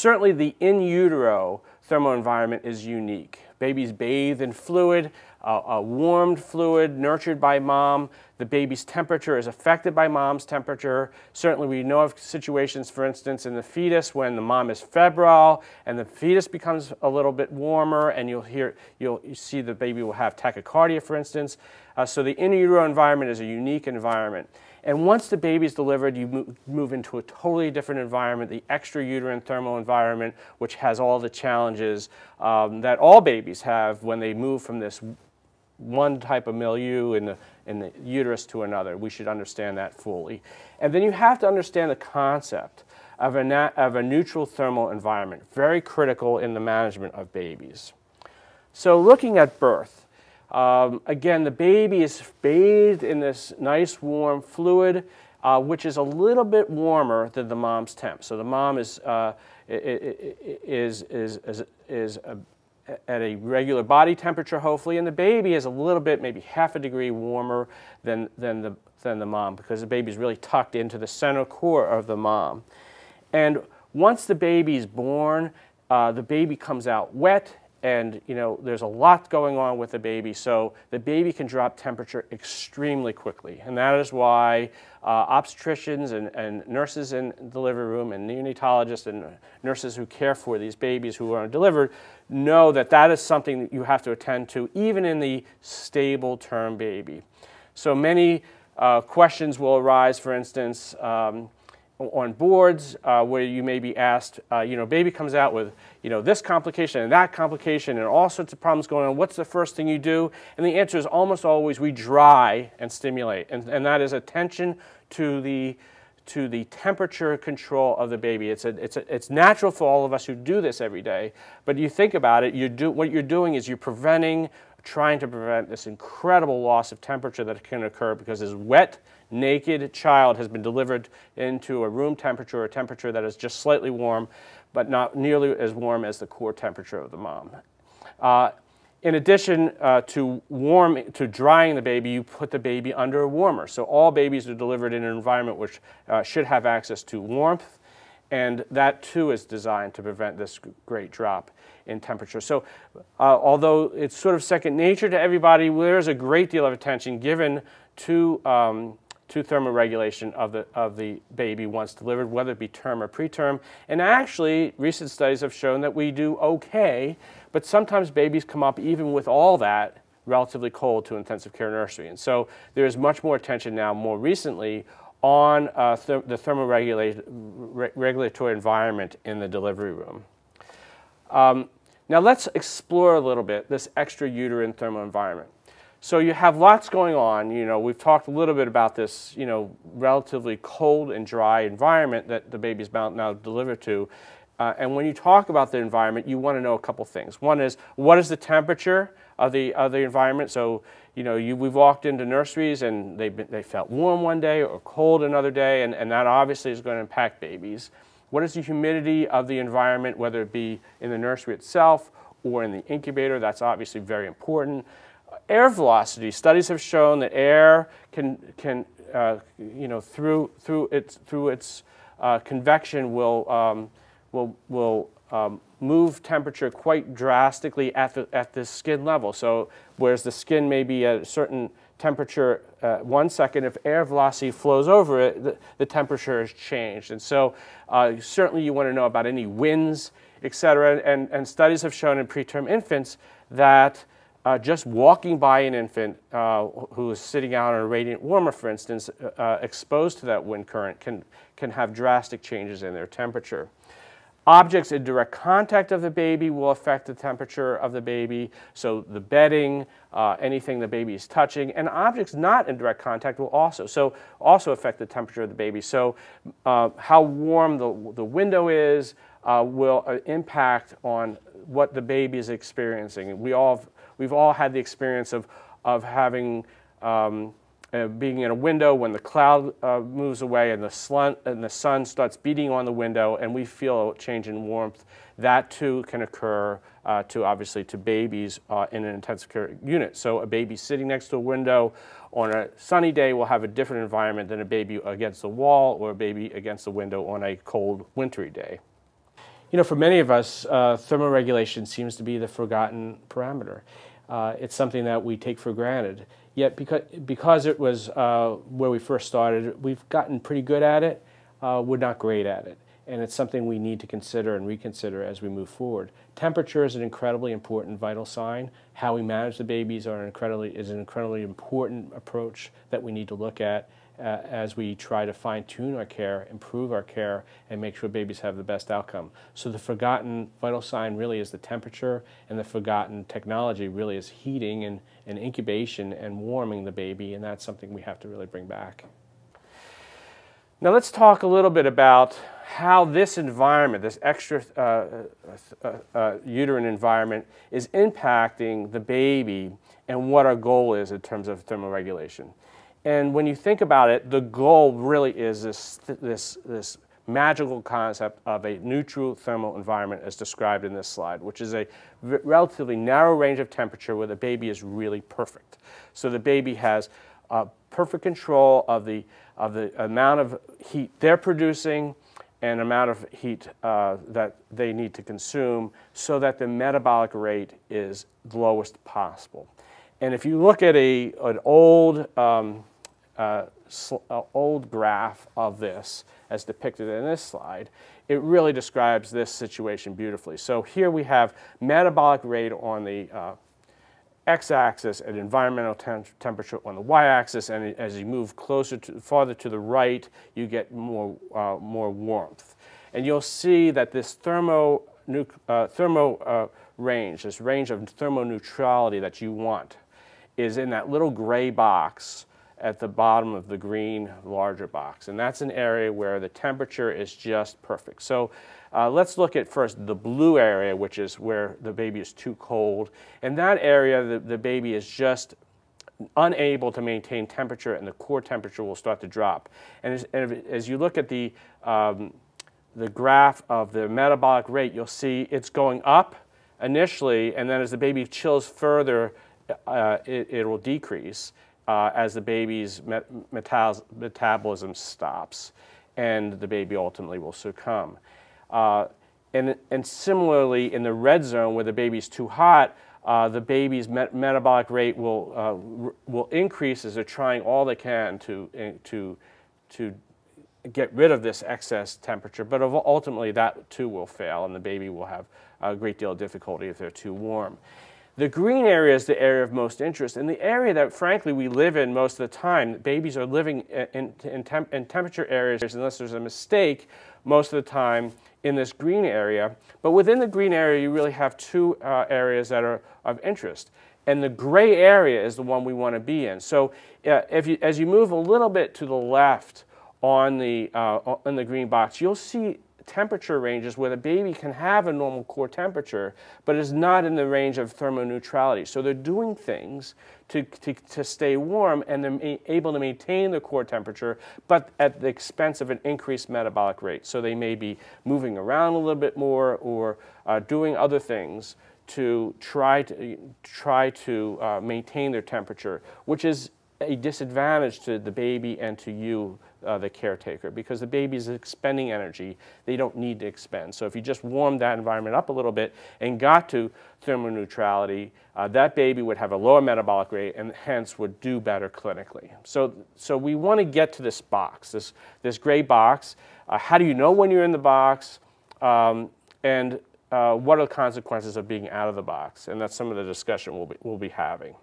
Certainly the in utero thermal environment is unique. Babies bathe in fluid, a warmed fluid nurtured by mom. The baby's temperature is affected by mom's temperature. Certainly we know of situations, for instance, in the fetus when the mom is febrile and the fetus becomes a little bit warmer, and you'll see the baby will have tachycardia, for instance. So the in utero environment is a unique environment. And once the baby is delivered, you move into a totally different environment, the extrauterine thermal environment, which has all the challenges that all babies have when they move from this one type of milieu in the uterus to another. We should understand that fully. And then you have to understand the concept of a neutral thermal environment, very critical in the management of babies. So looking at birth, again, the baby is bathed in this nice warm fluid, which is a little bit warmer than the mom's temp. So the mom is at a regular body temperature, hopefully, and the baby is a little bit, maybe half a degree warmer than the mom, because the baby is really tucked into the center core of the mom. And once the baby is born, the baby comes out wet. And there's a lot going on with the baby, so the baby can drop temperature extremely quickly. And that is why obstetricians and nurses in the delivery room and neonatologists and nurses who care for these babies who are delivered know that that is something that you have to attend to even in the stable term baby. So many questions will arise, for instance, on boards where you may be asked, baby comes out with, this complication and that complication and all sorts of problems going on. What's the first thing you do? And the answer is almost always we dry and stimulate. And that is attention to the temperature control of the baby. It's natural for all of us who do this every day. But you think about it, what you're doing is you're trying to prevent this incredible loss of temperature that can occur because this wet, naked child has been delivered into a room temperature, a temperature that is just slightly warm, but not nearly as warm as the core temperature of the mom. In addition to drying the baby, you put the baby under a warmer. So all babies are delivered in an environment which should have access to warmth, and that too is designed to prevent this great drop in temperature. So although it's sort of second nature to everybody, there's a great deal of attention given to thermoregulation of the baby once delivered, whether it be term or preterm. And actually, recent studies have shown that we do okay, but sometimes babies come up even with all that relatively cold to intensive care nursery. And so there is much more attention now, more recently, on the thermoregulatory environment in the delivery room. Now let's explore a little bit this extrauterine thermal environment. So you have lots going on. We've talked a little bit about this, relatively cold and dry environment that the baby's now delivered to. And when you talk about the environment, you want to know a couple things. One is, what is the temperature of the environment? So, we've walked into nurseries and they felt warm one day or cold another day, and that obviously is going to impact babies. What is the humidity of the environment, whether it be in the nursery itself or in the incubator? That's obviously very important. Air velocity. Studies have shown that air can through its convection will move temperature quite drastically at the skin level. So whereas the skin may be at a certain temperature 1 second, if air velocity flows over it, the temperature is changed. And so certainly you want to know about any winds, etc. And studies have shown in preterm infants that just walking by an infant who is sitting out on a radiant warmer, for instance, exposed to that wind current can have drastic changes in their temperature. Objects in direct contact of the baby will affect the temperature of the baby, so the bedding, anything the baby is touching, and objects not in direct contact will also affect the temperature of the baby. So how warm the window is will impact on what the baby is experiencing. We've all had the experience of having being in a window when the cloud moves away and the sun starts beating on the window and we feel a change in warmth. That too can occur obviously to babies in an intensive care unit. So a baby sitting next to a window on a sunny day will have a different environment than a baby against the wall or a baby against the window on a cold wintry day. You know, for many of us, thermoregulation seems to be the forgotten parameter. It's something that we take for granted. Yet because it was where we first started, we've gotten pretty good at it. We're not great at it. And it's something we need to consider and reconsider as we move forward. Temperature is an incredibly important vital sign. How we manage the babies is an incredibly important approach that we need to look at as we try to fine-tune our care, improve our care, and make sure babies have the best outcome. So the forgotten vital sign really is the temperature, and the forgotten technology really is heating and incubation and warming the baby, and that's something we have to really bring back. Now let's talk a little bit about how this environment, this extra uterine environment, is impacting the baby and what our goal is in terms of thermoregulation. And when you think about it, the goal really is this magical concept of a neutral thermal environment as described in this slide, which is a relatively narrow range of temperature where the baby is really perfect. So the baby has perfect control of the amount of heat they're producing and amount of heat that they need to consume so that the metabolic rate is the lowest possible. And if you look at an old graph of this, as depicted in this slide, it really describes this situation beautifully. So here we have metabolic rate on the x-axis and environmental temperature on the y-axis, and as you move farther to the right, you get more warmth. And you'll see that this range, this range of thermoneutrality that you want, is in that little gray box at the bottom of the green larger box. And that's an area where the temperature is just perfect. So let's look at first the blue area, which is where the baby is too cold. In that area, the baby is just unable to maintain temperature, and the core temperature will start to drop. And as you look at the graph of the metabolic rate, you'll see it's going up initially, and then as the baby chills further, it will decrease as the baby's metabolism stops, and the baby ultimately will succumb. And similarly, in the red zone where the baby's too hot, the baby's metabolic rate will increase as they're trying all they can to get rid of this excess temperature, but ultimately that too will fail, and the baby will have a great deal of difficulty if they're too warm. The green area is the area of most interest, and the area that, frankly, we live in most of the time. Babies are living in temperature areas, unless there's a mistake, most of the time in this green area. But within the green area, you really have two areas that are of interest. And the gray area is the one we want to be in. So as you move a little bit to the left on the green box, you'll see temperature ranges where the baby can have a normal core temperature, but is not in the range of thermoneutrality. So they're doing things to stay warm, and they're able to maintain the core temperature, but at the expense of an increased metabolic rate. So they may be moving around a little bit more or doing other things to try to maintain their temperature, which is a disadvantage to the baby and to you, the caretaker, because the baby is expending energy they don't need to expend. So if you just warmed that environment up a little bit and got to thermoneutrality, that baby would have a lower metabolic rate and hence would do better clinically. So we want to get to this box, this gray box. How do you know when you're in the box? And what are the consequences of being out of the box? And that's some of the discussion we'll be having.